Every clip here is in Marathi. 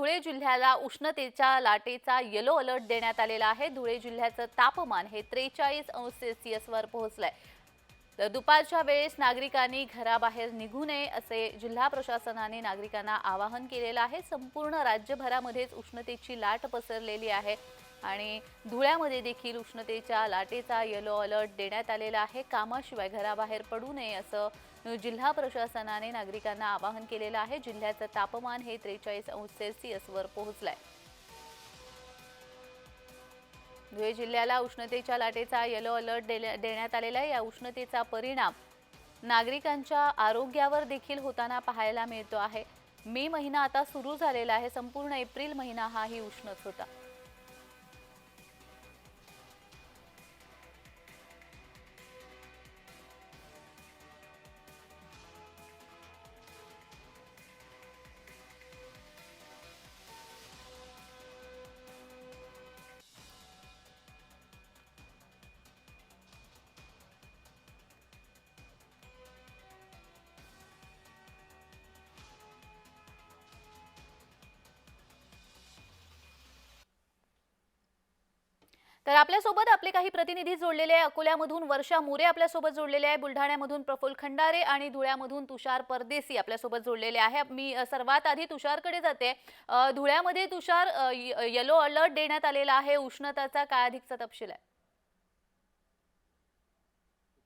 धुळे जिल्ह्याला उष्णतेच्या लाटेचा येलो अलर्ट देण्यात आलेला आहे। धुळे जिल्ह्याचं तापमान हे 43°C वर पोहोचलंय। तर दुपारच्या वेळेस नागरिकांनी घराबाहेर निघू नये असे जिल्हा प्रशासनाने नागरिकांना आवाहन केलेलं आहे। संपूर्ण राज्यभरामध्येच उष्णतेची लाट पसरलेली आहे आणि धुळ्यामध्ये देखील उष्णतेच्या लाटेचा येलो अलर्ट देण्यात आलेला आहे। कामाशिवाय घराबाहेर पडू नये असं जिल्हा प्रशासनाने नागरिकांना आवाहन केलेलं आहे। जिल्ह्याचं तापमान हे 43°C वर पोहोचलंय। धुळे जिल्ह्याला उष्णतेच्या लाटेचा येलो अलर्ट देण्यात आलेला आहे। या उष्णतेचा परिणाम नागरिकांच्या आरोग्यावर देखील होताना पाहायला मिळतो आहे। मे महिना आता सुरू झालेला आहे। संपूर्ण एप्रिल महिना हाही उष्णच होता। तर आपल्यासोबत आपले काही प्रतिनिधी जोडलेले आहे। अकोल्यामधून वर्षा मोरे आपल्यासोबत जोडलेले आहे, बुलढाण्यामधून प्रफुल्ल खंडारे आणि धुळ्यामधून तुषार परदेसी आपल्यासोबत जोडलेले आहे। मी सर्वात आधी तुषारकडे जाते। धुळ्यामध्ये तुषार येलो अलर्ट देण्यात आलेला आहे, उष्णतेचा काय अधिकचा तपशील आहे?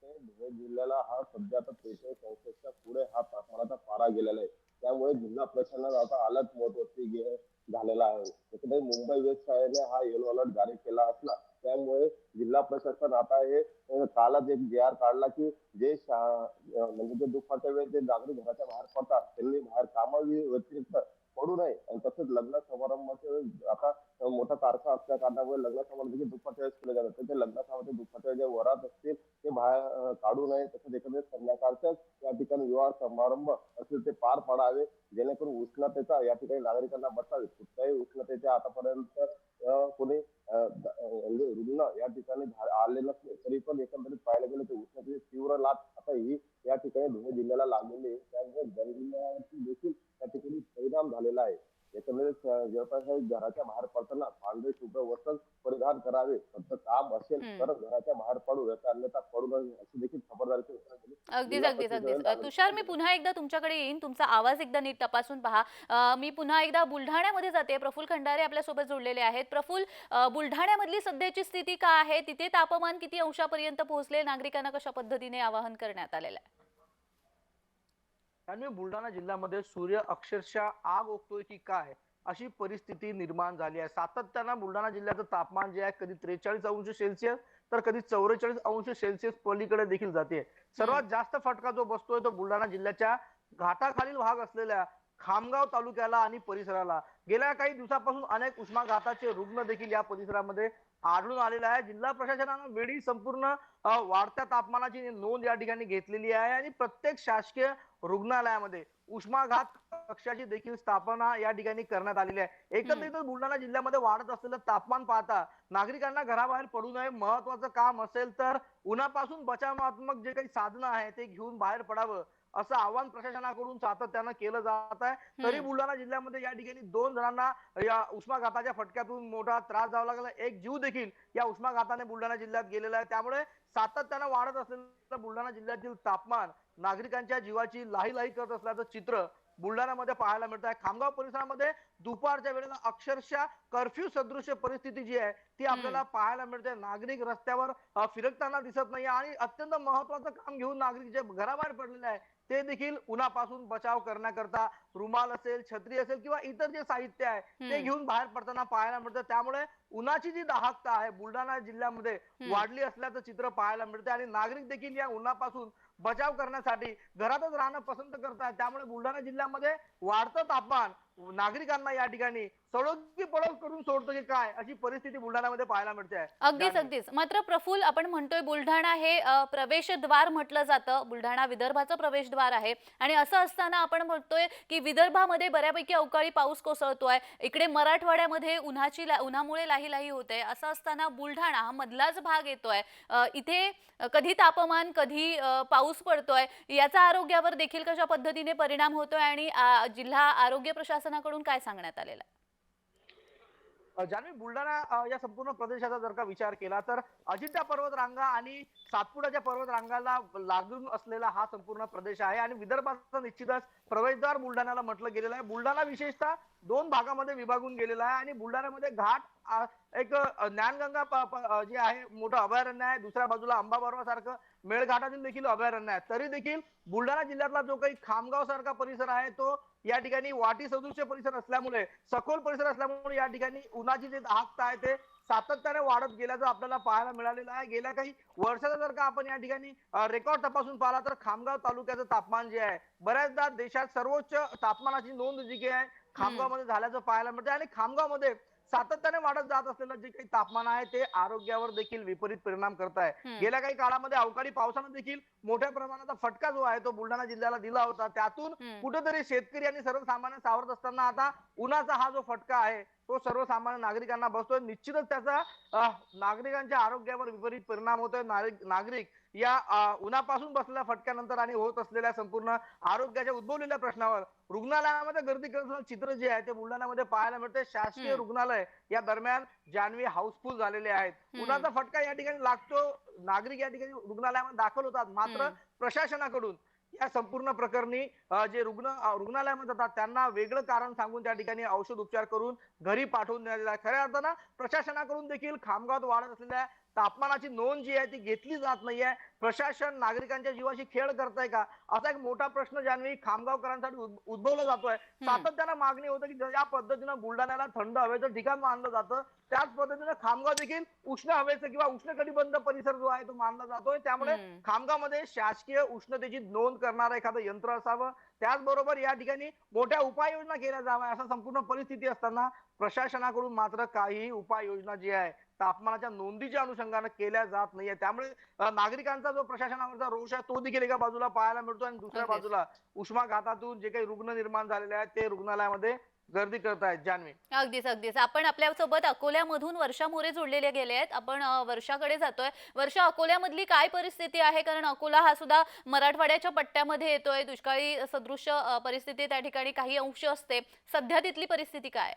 धुळे जिल्ह्याला हा सध्या आता 43°च्या पुढे हा तापमानाचा पारा गेलेला आहे। त्यामुळे जिल्हा प्रशासनानं आता अलर्ट मोडवरती झालेला आहे। त्याच्यामुळे मुंबई वेस्ट शाळेने हा येलो अलर्ट जारी केला असला त्यामुळे जिल्हा प्रशासन आता हे कालच एक जी आर काढला की जे म्हणजे जे दुपारच्या वेळेस जे नागरिक घराच्या बाहेर पडतात त्यांनी बाहेर व्यतिरिक्त पडू नये आणि तसंच लग्न समारंभाचे आता मोठा तारखा असल्या कारणामुळे लग्न समारंभ देखील दुपारच्या वेळेस केले जातात। ते लग्न समारंभ दुपारच्या जे वरात असतील ते बाहेर काढू नये। तसंच एकंदरीत संध्याकाळच्याच या ठिकाणी विवाह समारंभ असेल ते पार पाडावे जेणेकरून उष्णतेचा या ठिकाणी नागरिकांना बचावे। कुठल्याही उष्णतेच्या आतापर्यंत कोणी रुग्ण या ठिकाणी आले नसले तरी पण एकंदरीत पाहायला गेलं तर उष्णतेची तीव्र लाट आता ही या ठिकाणी धुळे जिल्ह्याला लागलेली आहे। त्यामुळे जनजीवनावरती देखील त्या ठिकाणी परिणाम झालेला आहे। एकंदरीत व्यवसाय घराच्या बाहेर पडताना पांढरे शुभ्र वस्त्र परिधान करावे। फक्त काम असेल तर घराच्या बाहेर पडू याचा अन्यथा पडू नये अशी देखील खबरदारी अगदीच अगदीच अगदीच तुषार, मी पुन्हा एकदा तुमच्याकडे येईन। तुमचा आवाज एकदा नीट तपासून पहा। मी पुन्हा एकदा बुलढाण्यामध्ये जाते। प्रफुल्ल खंडारे आपल्यासोबत जोडलेले आहेत। प्रफुल्ल, बुलढाण्यामधली सध्याची स्थिती काय आहे? तिथे तापमान किती अंशापर्यंत पोहोचले? नागरिकांना कशा पद्धतीने आवाहन करण्यात आलेलं आहे? आणि बुलढाणा जिल्ह्यामध्ये सूर्य अक्षरशः आग ओकतोय की काय अशी परिस्थिती निर्माण झाली आहे। सातत्यानं बुलढाणा जिल्ह्याचं तापमान जे आहे कधी 43°C तर कधी 44°C पलीकडे देखील जाते। सर्वात जास्त फटका जो बसतोय तो बुलढाणा जिल्ह्याच्या घाटाखालील भाग असलेल्या खामगाव तालुक्याला आणि परिसराला। गेल्या काही दिवसापासून अनेक उष्माघाताचे रुग्ण देखील या परिसरामध्ये आढळून आलेले आहे। जिल्हा प्रशासनानं वेळी संपूर्ण वाढत्या तापमानाची नोंद या ठिकाणी घेतलेली आहे आणि प्रत्येक शासकीय रुग्णालयामध्ये उष्माघात कक्षाची देखील स्थापना या ठिकाणी करण्यात आलेली आहे। एकंदरीतच बुलढाणा जिल्ह्यामध्ये वाढत असलेलं तापमान पाहता नागरिकांना घराबाहेर पडू नये, महत्वाचं काम असेल तर उन्हापासून बचावात्मक जे काही साधनं आहे ते घेऊन बाहेर पडावं असं आवाहन प्रशासनाकडून सातत्यानं केलं जात आहे। तरी बुलढाणा जिल्ह्यामध्ये या ठिकाणी 2 जणांना या उष्माघाताच्या फटक्यातून मोठा त्रास जावा लागला। एक जीव देखील या उष्माघाताने बुलढाणा जिल्ह्यात गेलेला आहे। त्यामुळे सातत्यानं वाढत असलेलं बुलढाणा जिल्ह्यातील तापमान नागरिकांच्या जीवाची लाहीलाही करत असल्याचं चित्र बुलढाण्यामध्ये पाहायला मिळत आहे। खामगाव परिसरामध्ये दुपारच्या वेळेला अक्षरशः कर्फ्यू सदृश्य परिस्थिती जी आहे ती आपल्याला पाहायला मिळते। नागरिक रस्त्यावर फिरकताना दिसत नाही आणि अत्यंत महत्वाचं काम घेऊन नागरिक जे घराबाहेर पडलेले आहे ते देखील उन्हापासून बचाव करण्याकरता रुमाल असेल, छत्री असेल किंवा इतर जे साहित्य आहे ते घेऊन बाहेर पडताना पाहायला मिळतं। त्यामुळे उन्हाची जी दाहकता आहे बुलढाणा जिल्ह्यामध्ये वाढली असल्याचं चित्र पाहायला मिळते आणि नागरिक देखील या उन्हापासून बचाव करण्यासाठी घरातच राहणं पसंत करतात। त्यामुळे बुलढाणा जिल्ह्यामध्ये वाढतं तापमान नागरिकांना या ठिकाणी सडक की पडक करून सोडतो की काय अशी परिस्थिती बुलढाण्यामध्ये पाहायला मिळते आहे। अगदीच अगदीच। मात्र प्रफुल्ल, आपण म्हणतोय बुलढाणा हे प्रवेशद्वार म्हटलं जातं, बुलढाणा विदर्भाचं प्रवेशद्वार आहे आणि असं असताना आपण म्हणतोय की विदर्भामध्ये बऱ्यापैकी अवकाळी पाऊस कोसळतोय, इकडे मराठवाड्यामध्ये उन्हामुळे लाही होते। असं असताना बुलढाणा हा मधलाच भाग येतोय, इथे कधी तापमान कधी पाऊस पडतोय, याचा आरोग्यावर देखील कशा पद्धतीने परिणाम होतोय आणि जिल्हा आरोग्य प्रशासनाकडून काय सांगण्यात आलेलं आहे? जान्हवी, बुलढाणा या संपूर्ण प्रदेशाचा जर का विचार केला तर अजिंठा पर्वत रांगा आणि सातपुड्याच्या पर्वत रांगाला लागून असलेला हा संपूर्ण प्रदेश आहे आणि विदर्भाचा निश्चितच प्रवेशद्वार बुलढाण्याला म्हटलं गेलेलं आहे. बुलढाणा विशेषतः दोन भागामध्ये विभागून गेलेला आहे आणि बुलढाण्यामध्ये घाट एक ज्ञानगंगा जे आहे मोठं अभयारण्य आहे, दुसऱ्या बाजूला अंबाबर्वा सारखं मेळघाटातील देखील अभयारण्य आहे. तरी देखील बुलढाणा जिल्ह्यातला जो काही खामगाव सारखा परिसर आहे तो या ठिकाणी वाटी सदृश्य परिसर असल्यामुळे, सखोल परिसर असल्यामुळे या ठिकाणी उन्हाची जे दाहकता आहे ते सातत्याने वाढत गेल्याचं आपल्याला पाहायला मिळालेलं आहे. गेल्या काही वर्षाचा जर का आपण या ठिकाणी रेकॉर्ड तपासून पाहिला तर खामगाव तालुक्याचं तापमान जे आहे बऱ्याचदा देशात सर्वोच्च तापमानाची नोंद जी काही आहे खामगाव मध्ये झाल्याचं पाहायला मिळतं आणि खामगाव मध्ये सातत्याने वाढत जात असलेलं जे काही तापमान आहे ते आरोग्यावर देखील विपरीत परिणाम करत आहे. गेल्या काही काळामध्ये अवकाळी पावसानं देखील मोठ्या प्रमाणाचा फटका जो आहे तो बुलढाणा जिल्ह्याला दिला होता. त्यातून कुठेतरी शेतकरी आणि सर्वसामान्य सावरत असताना आता उन्हाचा हा जो फटका आहे तो सर्वसामान्य नागरिकांना बसतोय. निश्चितच त्याचा नागरिकांच्या आरोग्यावर विपरीत परिणाम होतोय. नागरिक या उन्हापासून बसलेल्या फटक्यानंतर आणि होत असलेल्या संपूर्ण आरोग्याच्या उद्भवलेल्या प्रश्नावर रुग्णालयामध्ये गर्दी करण्याचं चित्र जे आहे ते बुलढाण्यामध्ये पाहायला मिळते. शासकीय रुग्णालय या दरम्यान जान्हवी हाऊसफुल झालेले आहेत. उन्हाचा फटका या ठिकाणी लागतो, नागरिक या ठिकाणी रुग्णालयामध्ये दाखल होतात, मात्र प्रशासनाकडून या संपूर्ण प्रकरणी जे रुग्णालयामध्ये जातात त्यांना वेगळं कारण सांगून त्या ठिकाणी औषध उपचार करून घरी पाठवून देण्यात आहे. खऱ्या अर्थानं प्रशासनाकडून देखील खामगावात वाढत असलेल्या तापमानाची नोंद जी आहे ती घेतली जात नाहीये. प्रशासन नागरिकांच्या जीवाशी खेळ करताय का, असा एक मोठा प्रश्न जान्हवी खामगावकरांसाठी उद्भवला जातोय. सातत्यानं मागणी होते की ज्या पद्धतीनं बुलढाण्याला थंड हवेचं ठिकाण मानलं जातं त्याच पद्धतीनं खामगाव देखील उष्ण हवेचं किंवा उष्णकटिबंध परिसर जो आहे तो मानला जातोय. त्यामुळे खामगावमध्ये शासकीय उष्णतेची नोंद करणारं एखादं यंत्र असावं, त्याचबरोबर या ठिकाणी मोठ्या उपाययोजना केल्या जाव्या असा संपूर्ण परिस्थिती असताना प्रशासनाकडून मात्र काही उपाययोजना जी आहे तापमानाच्या नोंदीच्या अनुषंगाने केल्या जात नाहीये. त्यामुळे नागरिकांचा जो प्रशासनावरचा रोष आहे तो देखील एका बाजूला पाहायला मिळतो आणि दुसऱ्या बाजूला उष्माघातातून जे काही रुग्ण निर्माण झालेले आहेत ते रुग्णालयामध्ये गर्दी करतायत. जान्हवी, अगदीच अगदीच. आपण आपल्यासोबत अकोल्यामधून वर्षा मोरे जोडलेले गेले आहेत. आपण वर्षाकडे जातोय. वर्षा, अकोल्यामधली काय परिस्थिती आहे? कारण अकोला हा सुद्धा मराठवाड्याच्या पट्ट्यामध्ये येतोय. दुष्काळी सदृश परिस्थिती त्या ठिकाणी काही अंश असते. सध्या तिथली परिस्थिती काय?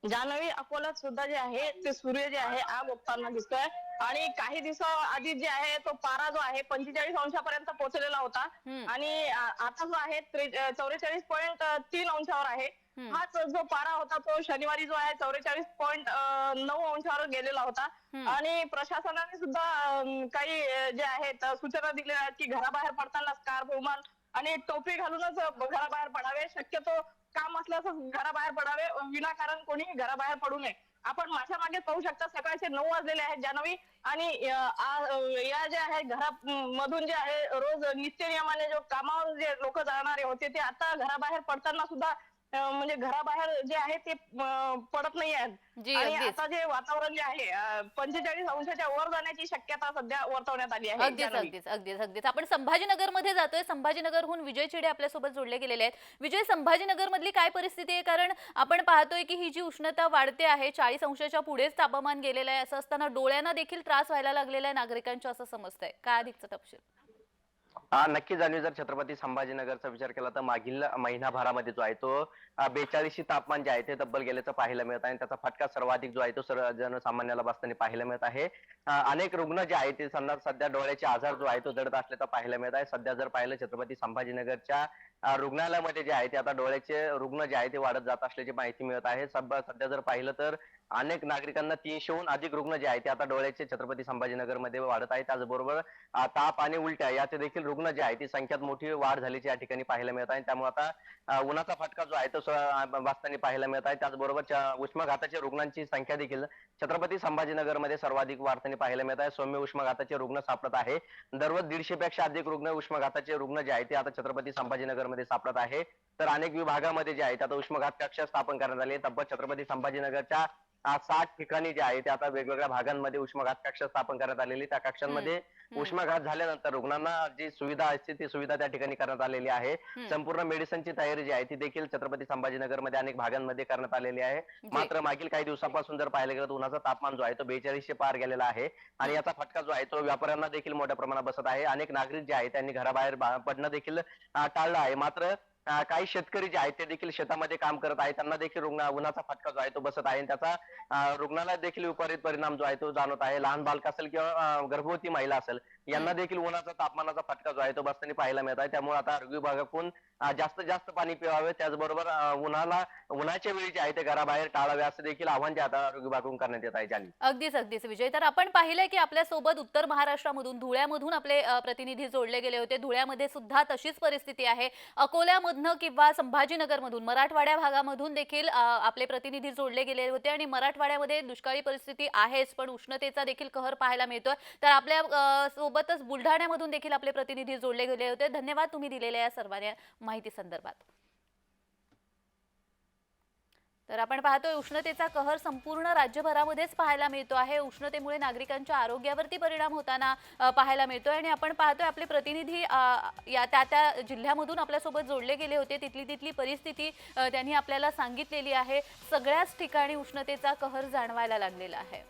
जान्हवी, अकोल्यात सुद्धा जे आहे ते सूर्य जे आहे आग ओकताना दिसतोय आणि काही दिवसाआधी जे आहे तो पारा जो आहे 45 अंशापर्यंत पोहोचलेला होता आणि आता जो आहे 44.3 अंशावर आहे. हाच जो पारा होता तो शनिवारी जो आहे 44.9 अंशावर गेलेला होता आणि प्रशासनाने सुद्धा काही जे आहेत सूचना दिलेल्या आहेत की घराबाहेर पडताना स्कार्फ, रुमाल आणि टोपी घालूनच घराबाहेर पडावे. शक्यतो काम असल्यास घराबाहेर पडावे, विनाकारण कोणी घराबाहेर पडू नये. आपण माझ्या मागे पाहू शकता सकाळचे 9 वाजलेले आहेत जान्हवी आणि या जे आहे घरामधून जे आहे रोज नित्य नियमाने जो कामावर जे लोक जाणारे होते ते आता घराबाहेर पडताना सुद्धा म्हणजे घराबाहेर जे आहे ते पडत नाही आहेत आणि आता जे वातावरण जे आहे 45 अंशाच्या वर जाण्याची शक्यता सध्या वर्तवण्यात आली आहे. अगदीच अगदीच अगदीच अगदीच. आपण संभाजीनगर मध्ये जातोय. संभाजीनगरहून विजय चिडे आपल्यासोबत जोडले गेलेले आहेत. विजय, संभाजीनगर मधली काय परिस्थिती आहे? कारण आपण पाहतोय की ही जी उष्णता वाढते आहे, 40 अंशाच्या पुढेच तापमान गेलेलं आहे. असं असताना डोळ्यांना देखील त्रास व्हायला लागलेला आहे नागरिकांच्या, असं समजतंय. काय अधिकचा तपशील? नक्की जाणीव. जर छत्रपती संभाजीनगरचा विचार केला तर मागील महिनाभरामध्ये जो आहे तो 42 तापमान जे आहे ते तब्बल गेल्याचं पाहायला मिळत आहे आणि त्याचा फटका सर्वाधिक जो आहे तो सर्व जनसामान्याला बसताना पाहायला मिळत आहे. अनेक रुग्ण जे आहेत ते सध्या डोळ्याचे आजार जो आहे तो जडत असल्याचा पाहायला मिळत आहे. सध्या जर पाहिलं छत्रपती संभाजीनगरच्या रुग्णालयामध्ये जे आहे ते आता डोळ्याचे रुग्ण जे आहे ते वाढत जात असल्याची माहिती मिळत आहे. सध्या जर पाहिलं तर अनेक नागरिकांना 300हून अधिक रुग्ण जे आहेत ते आता डोळ्याचे छत्रपती संभाजीनगरमध्ये वाढत आहेत. त्याचबरोबर ताप आणि उलट्या याचे देखील रुग्ण जे आहे ती संख्यात मोठी वाढ झाल्याची या ठिकाणी पाहायला मिळत आहे. त्यामुळे आता उन्हाचा फटका जो आहे तो बसताना पाहायला मिळत आहे. त्याचबरोबर उष्माघाताच्या रुग्णांची संख्या देखील छत्रपती संभाजीनगरमध्ये सर्वाधिक वाढताना पाहायला मिळत आहे. सौम्य उष्माघाताचे रुग्ण सापडत आहे. दररोज 150 पेक्षा अधिक रुग्ण उष्माघाताचे रुग्ण जे आहेत ते आता छत्रपती संभाजीनगरमध्ये सापडत आहे. तर अनेक विभागामध्ये जे आहेत आता उष्माघात कक्ष स्थापन करण्यात आले. तब्बल छत्रपती संभाजीनगरच्या 60 ठिकाणी जे आहे ते आता वेगवेगळ्या भागांमध्ये उष्माघात कक्ष स्थापन करण्यात आलेली. त्या कक्षांमध्ये उष्माघात झाल्यानंतर रुग्णांना जी सुविधा असते ती सुविधा त्या ठिकाणी करण्यात आलेली आहे. संपूर्ण मेडिसिनची तयारी जी आहे ती देखील छत्रपती संभाजीनगरमध्ये अनेक भागांमध्ये करण्यात आलेली आहे. मात्र मागील काही दिवसापासून जर पाहायला गेलं तर उन्हाचा तापमान जो आहे तो 4200 पार गेलेला आहे आणि याचा फटका जो आहे तो व्यापाऱ्यांना देखील मोठ्या प्रमाणात बसत आहे. अनेक नागरिक जे आहेत त्यांनी घराबाहेर पडणं देखील टाळलं आहे. मात्र काही शेतकरी जे आहेत ते देखील शेतामध्ये काम करत आहेत, त्यांना देखील उन्हाचा फटका जो आहे तो बसत आहे आणि त्याचा रुग्णाला देखील विपरीत परिणाम जो आहे तो जाणवत आहे. लहान बालक असेल किंवा गर्भवती महिला असेल यांना देखील उन्हाचा तापमानाचा फटका जो आहे तो बसताना पाहायला मिळत आहे. त्यामुळे आता आरोग्य विभागाकडून जास्तीत जास्त पाणी पिवावे, त्याचबरोबर उन्हाच्या वेळी जे आहे ते घराबाहेर टाळावे असं देखील आवाहन जे आता आरोग्य विभागाकडून करण्यात येत आहे. जान्हवी. अगदीच अगदीच विजय. तर आपण पाहिलंय की आपल्या सोबत उत्तर महाराष्ट्रामधून धुळ्यामधून आपले प्रतिनिधी जोडले गेले होते. धुळ्यामध्ये सुद्धा तशीच परिस्थिती आहे. अकोल्यामधनं किंवा संभाजीनगरमधून मराठवाड्या भागामधून देखील आपले प्रतिनिधी जोडले गेले होते आणि मराठवाड्यामध्ये दुष्काळी परिस्थिती आहेच, पण उष्णतेचा देखील कहर पाहायला मिळतोय. तर आपल्या सोबतच बुलढाण्यामधून देखील आपले प्रतिनिधी जोडले गेले होते. धन्यवाद तुम्ही दिलेल्या या सर्व माहिती संदर्भात. तर आपण पाहतोय उष्णतेचा कहर संपूर्ण राज्यभरामध्येच पाहायला मिळतो आहे. उष्णतेमुळे नागरिकांच्या आरोग्यावरती परिणाम होताना पाहायला मिळतोय आणि आपण पाहतोय आपले प्रतिनिधी या त्या जिल्ह्यामधून आपल्यासोबत जोडले गेले होते. तिथली परिस्थिती त्यांनी आपल्याला सांगितलेली आहे. सगळ्याच ठिकाणी उष्णतेचा कहर जाणवायला लागलेला आहे.